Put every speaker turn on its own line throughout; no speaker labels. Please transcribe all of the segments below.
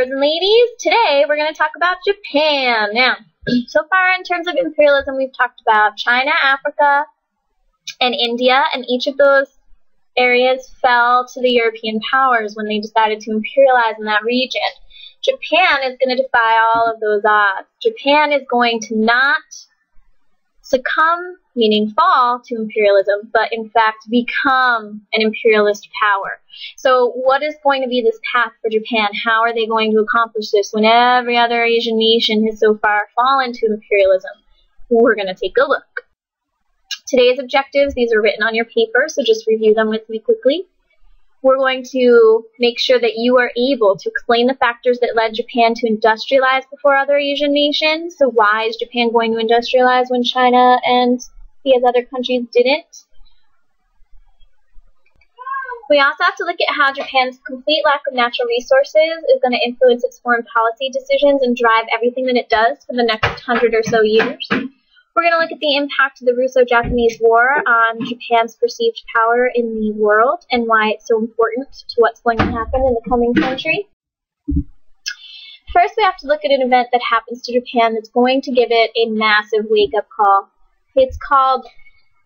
boys and ladies. Today we're going to talk about Japan. Now, so far in terms of imperialism, we've talked about China, Africa, and India, and each of those areas fell to the European powers when they decided to imperialize in that region. Japan is going to defy all of those odds. Japan is going to not succumb, meaning fall, to imperialism, but in fact become an imperialist power. So what is going to be this path for Japan? How are they going to accomplish this when every other Asian nation has so far fallen to imperialism? We're going to take a look. Today's objectives, these are written on your paper, so just review them with me quickly. We're going to make sure that you are able to explain the factors that led Japan to industrialize before other Asian nations. So why is Japan going to industrialize when China and these other countries didn't? We also have to look at how Japan's complete lack of natural resources is going to influence its foreign policy decisions and drive everything that it does for the next 100 or so years. We're going to look at the impact of the Russo-Japanese War on Japan's perceived power in the world and why it's so important to what's going to happen in the coming century. First, we have to look at an event that happens to Japan that's going to give it a massive wake-up call. It's called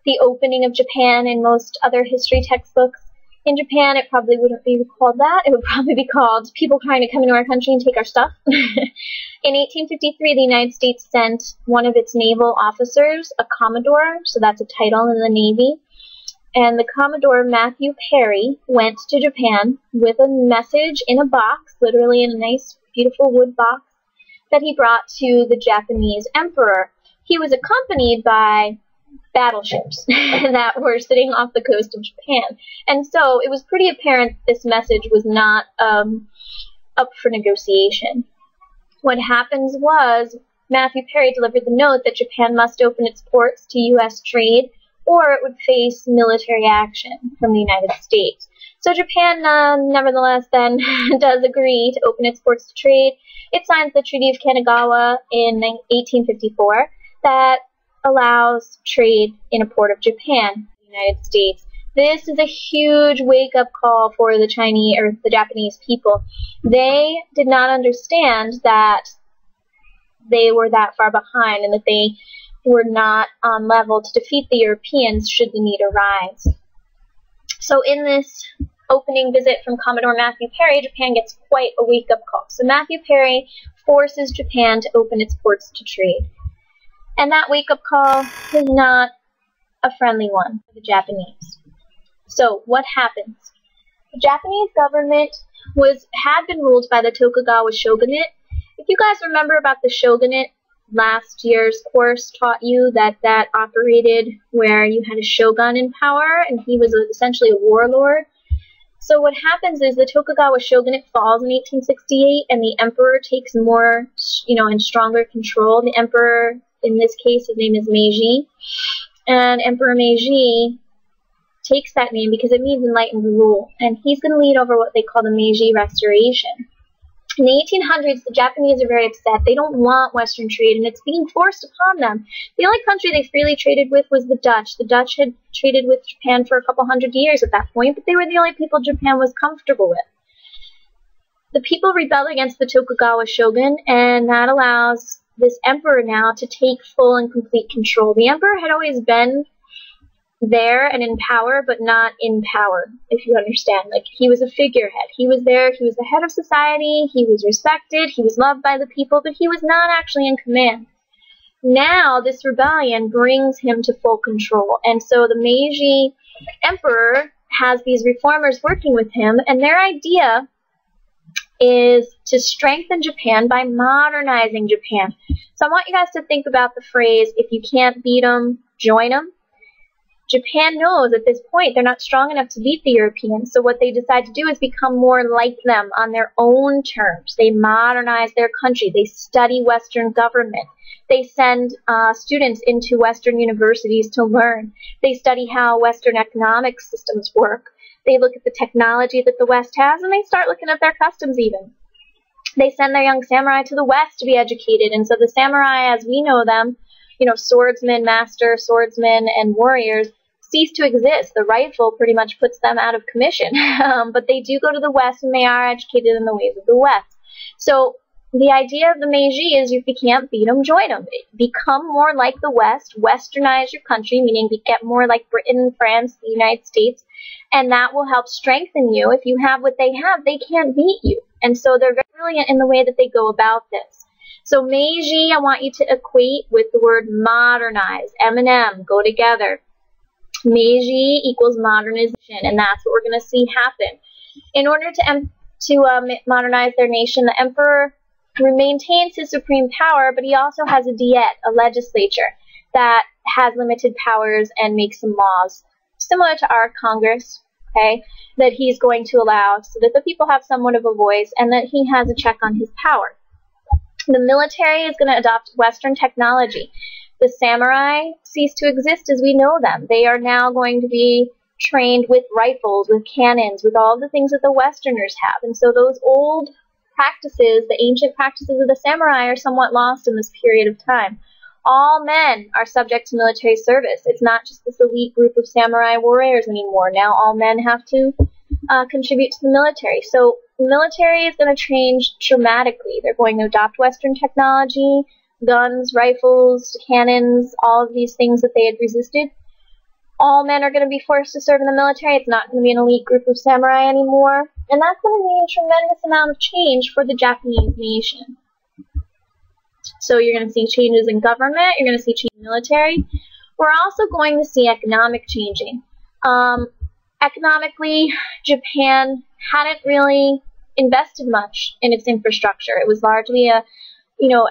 the opening of Japan in most other history textbooks. In Japan, it probably wouldn't be called that. It would probably be called people trying to come into our country and take our stuff. In 1853, the United States sent one of its naval officers, a Commodore, so that's a title in the Navy, and the Commodore Matthew Perry went to Japan with a message in a box, literally in a nice, beautiful wood box, that he brought to the Japanese emperor. He was accompanied by battleships that were sitting off the coast of Japan. And so it was pretty apparent this message was not up for negotiation. What happens was Matthew Perry delivered the note that Japan must open its ports to U.S. trade or it would face military action from the United States. So Japan, nevertheless, then does agree to open its ports to trade. It signs the Treaty of Kanagawa in 1854 that allows trade in a port of Japan, the United States. This is a huge wake-up call for the Chinese or the Japanese people. They did not understand that they were that far behind and that they were not on level to defeat the Europeans should the need arise. So in this opening visit from Commodore Matthew Perry, Japan gets quite a wake-up call. So Matthew Perry forces Japan to open its ports to trade. And that wake-up call is not a friendly one for the Japanese. So what happens? The Japanese government had been ruled by the Tokugawa shogunate. If you guys remember about the shogunate, last year's course taught you that that operated where you had a shogun in power and he was essentially a warlord. So what happens is the Tokugawa shogunate falls in 1868 and the emperor takes more, and stronger control. The emperor, in this case, his name is Meiji, and Emperor Meiji takes that name because it means enlightened rule, and he's going to lead over what they call the Meiji Restoration. In the 1800s, the Japanese are very upset. They don't want Western trade, and it's being forced upon them. The only country they freely traded with was the Dutch. The Dutch had traded with Japan for a couple hundred years at that point, but they were the only people Japan was comfortable with. The people rebel against the Tokugawa shogun, and that allows this emperor now to take full and complete control. The emperor had always been there and in power, but not in power, if you understand. Like, he was a figurehead. He was there, he was the head of society, he was respected, he was loved by the people, but he was not actually in command. Now, this rebellion brings him to full control, and so the Meiji emperor has these reformers working with him, and their idea is to strengthen Japan by modernizing Japan. So I want you guys to think about the phrase, if you can't beat them, join them. Japan knows at this point they're not strong enough to beat the Europeans, so what they decide to do is become more like them on their own terms. They modernize their country. They study Western government. They send students into Western universities to learn. They study how Western economic systems work. They look at the technology that the West has, and they start looking at their customs even. They send their young samurai to the West to be educated, and so the samurai, as we know them, swordsmen, master swordsmen, and warriors, cease to exist. The rifle pretty much puts them out of commission. But they do go to the West, and they are educated in the ways of the West. So the idea of the Meiji is if you can't beat them, join them. Become more like the West, westernize your country, meaning get more like Britain, France, the United States, and that will help strengthen you. If you have what they have, they can't beat you. And so they're very brilliant in the way that they go about this. So Meiji, I want you to equate with the word modernize. M&M go together. Meiji equals modernization, and that's what we're going to see happen. In order to modernize their nation, the emperor maintains his supreme power, but he also has a diet, a legislature, that has limited powers and makes some laws, similar to our Congress, okay, that he's going to allow so that the people have somewhat of a voice and that he has a check on his power. The military is going to adopt Western technology. The samurai cease to exist as we know them. They are now going to be trained with rifles, with cannons, with all the things that the Westerners have. And so those old practices, the ancient practices of the samurai, are somewhat lost in this period of time. All men are subject to military service. It's not just this elite group of samurai warriors anymore. Now all men have to contribute to the military. So the military is going to change dramatically. They're going to adopt Western technology, guns, rifles, cannons, all of these things that they had resisted. All men are going to be forced to serve in the military. It's not going to be an elite group of samurai anymore. And that's going to be a tremendous amount of change for the Japanese nation. So you're going to see changes in government. You're going to see change in military. We're also going to see economic changing. Economically, Japan hadn't really invested much in its infrastructure. It was largely a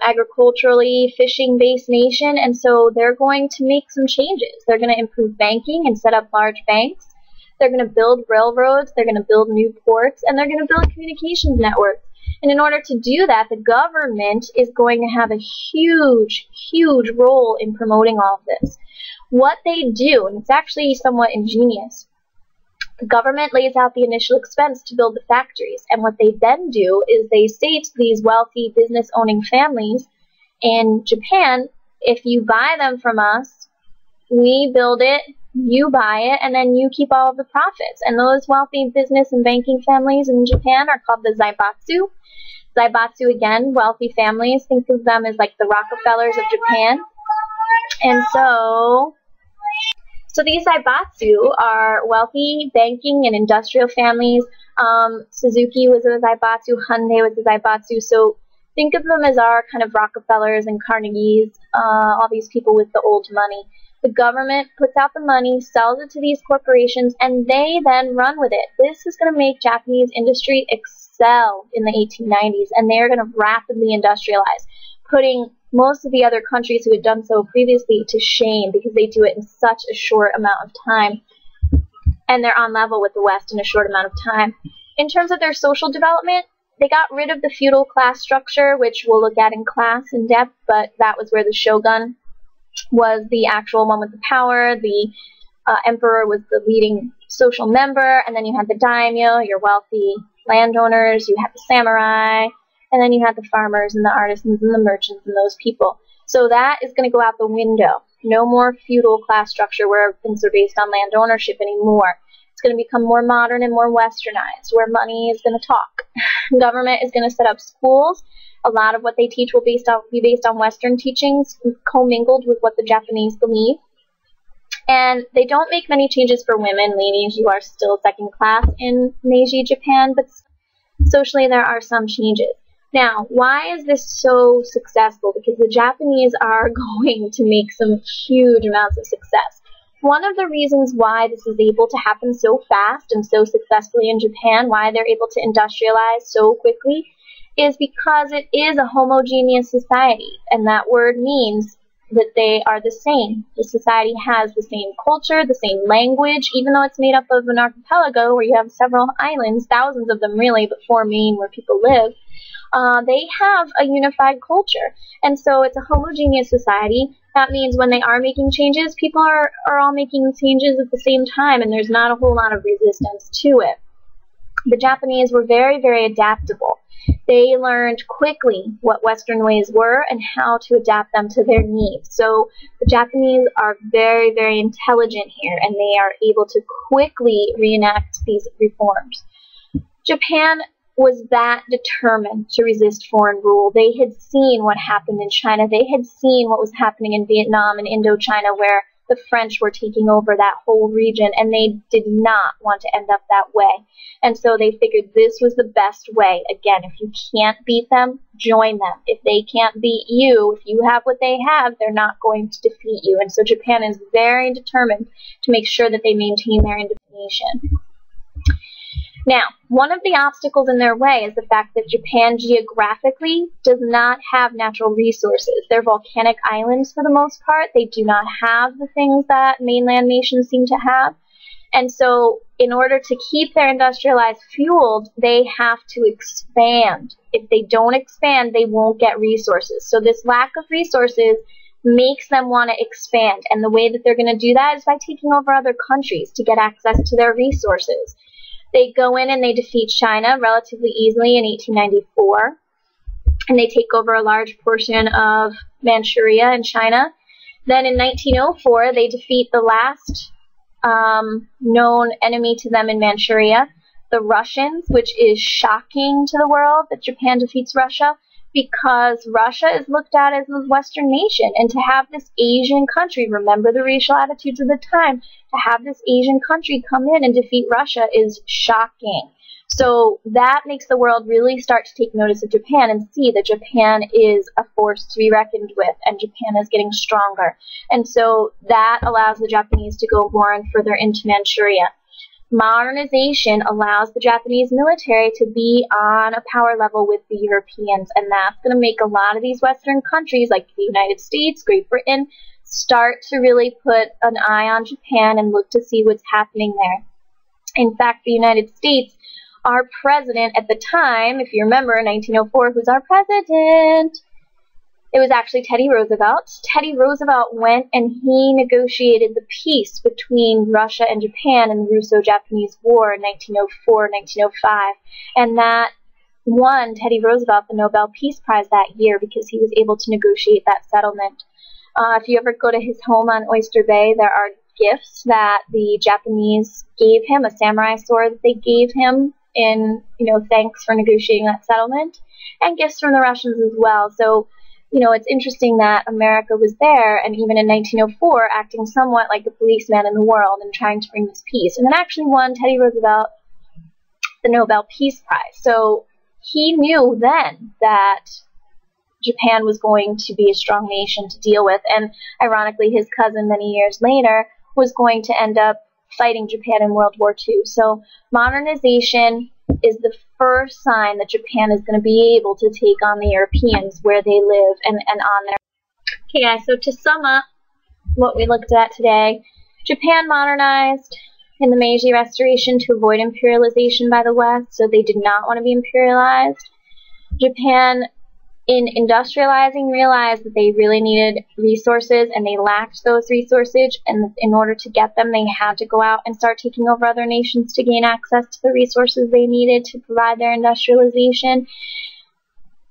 agriculturally fishing-based nation, and so they're going to make some changes. They're going to improve banking and set up large banks. They're going to build railroads. They're going to build new ports, and they're going to build communications networks. And in order to do that, the government is going to have a huge, huge role in promoting all of this. What they do, and it's actually somewhat ingenious, the government lays out the initial expense to build the factories, and what they then do is they say to these wealthy business-owning families in Japan, if you buy them from us, we build it, you buy it, and then you keep all of the profits. And those wealthy business and banking families in Japan are called the zaibatsu. Zaibatsu, again, wealthy families. Think of them as like the Rockefellers of Japan. And so these zaibatsu are wealthy banking and industrial families. Suzuki was a zaibatsu, Hyundai was a zaibatsu. So think of them as our kind of Rockefellers and Carnegies, all these people with the old money. The government puts out the money, sells it to these corporations, and they then run with it. This is going to make Japanese industry excel in the 1890s, and they are going to rapidly industrialize, putting most of the other countries who had done so previously to shame because they do it in such a short amount of time, and they're on level with the West in a short amount of time. In terms of their social development, they got rid of the feudal class structure, which we'll look at in class in depth, but that was where the shogun was the actual one with the power. The emperor was the leading social member, and then you had the daimyo, your wealthy landowners, you had the samurai, and then you had the farmers and the artisans and the merchants and those people. So that is going to go out the window. No more feudal class structure where things are based on land ownership anymore. It's going to become more modern and more westernized, where money is going to talk. Government is going to set up schools. A lot of what they teach will be based on Western teachings, commingled with what the Japanese believe. And they don't make many changes for women. Ladies, you are still second class in Meiji Japan, but socially there are some changes. Now, why is this so successful? Because the Japanese are going to make some huge amounts of success. One of the reasons why this is able to happen so fast and so successfully in Japan, why they're able to industrialize so quickly, is because it is a homogeneous society, and that word means that they are the same. The society has the same culture, the same language, even though it's made up of an archipelago where you have several islands, thousands of them really, but 4 main where people live. They have a unified culture, and so it's a homogeneous society. That means when they are making changes, people are all making changes at the same time, and there's not a whole lot of resistance to it. The Japanese were very, very adaptable. They learned quickly what Western ways were and how to adapt them to their needs. So the Japanese are very, very intelligent here, and they are able to quickly reenact these reforms. Japan was that determined to resist foreign rule. They had seen what happened in China. They had seen what was happening in Vietnam and Indochina, where the French were taking over that whole region, and they did not want to end up that way. And so they figured this was the best way. Again, if you can't beat them, join them. If they can't beat you, if you have what they have, they're not going to defeat you. And so Japan is very determined to make sure that they maintain their independence. Now, one of the obstacles in their way is the fact that Japan geographically does not have natural resources. They're volcanic islands for the most part. They do not have the things that mainland nations seem to have. And so in order to keep their industrialized fueled, they have to expand. If they don't expand, they won't get resources. So this lack of resources makes them want to expand. And the way that they're going to do that is by taking over other countries to get access to their resources. They go in and they defeat China relatively easily in 1894, and they take over a large portion of Manchuria in China. Then in 1904, they defeat the last known enemy to them in Manchuria, the Russians, which is shocking to the world that Japan defeats Russia, because Russia is looked at as a Western nation, and to have this Asian country, remember the racial attitudes of the time, to have this Asian country come in and defeat Russia is shocking. So that makes the world really start to take notice of Japan and see that Japan is a force to be reckoned with, and Japan is getting stronger. And so that allows the Japanese to go more and further into Manchuria. Modernization allows the Japanese military to be on a power level with the Europeans, and that's going to make a lot of these Western countries, like the United States, Great Britain, start to really put an eye on Japan and look to see what's happening there. In fact, the United States, our president at the time, if you remember, in 1904, who's our president? It was actually Teddy Roosevelt. Teddy Roosevelt went and he negotiated the peace between Russia and Japan in the Russo-Japanese War in 1904-1905. And that won Teddy Roosevelt the Nobel Peace Prize that year because he was able to negotiate that settlement. If you ever go to his home on Oyster Bay, there are gifts that the Japanese gave him, a samurai sword that they gave him in, thanks for negotiating that settlement, and gifts from the Russians as well. So, it's interesting that America was there, and even in 1904, acting somewhat like the policeman in the world and trying to bring this peace. And then actually won Teddy Roosevelt the Nobel Peace Prize. So he knew then that Japan was going to be a strong nation to deal with. And ironically, his cousin many years later was going to end up fighting Japan in World War II. So modernization is the first sign that Japan is going to be able to take on the Europeans where they live and on their... Okay guys, so to sum up what we looked at today, Japan modernized in the Meiji Restoration to avoid imperialization by the West, so they did not want to be imperialized. Japan, in industrializing, realized that they really needed resources, and they lacked those resources, and in order to get them, they had to go out and start taking over other nations to gain access to the resources they needed to provide their industrialization.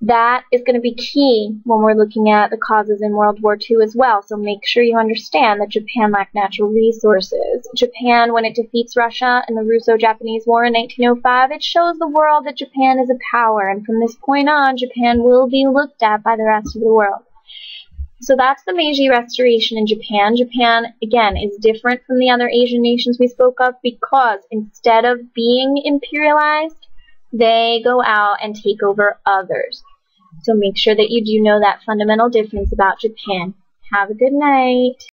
That is going to be key when we're looking at the causes in World War II as well, so make sure you understand that Japan lacked natural resources. Japan, when it defeats Russia in the Russo-Japanese War in 1905, it shows the world that Japan is a power, and from this point on, Japan will be looked at by the rest of the world. So that's the Meiji Restoration in Japan. Japan, again, is different from the other Asian nations we spoke of because instead of being imperialized, they go out and take over others. So make sure that you do know that fundamental difference about Japan. Have a good night.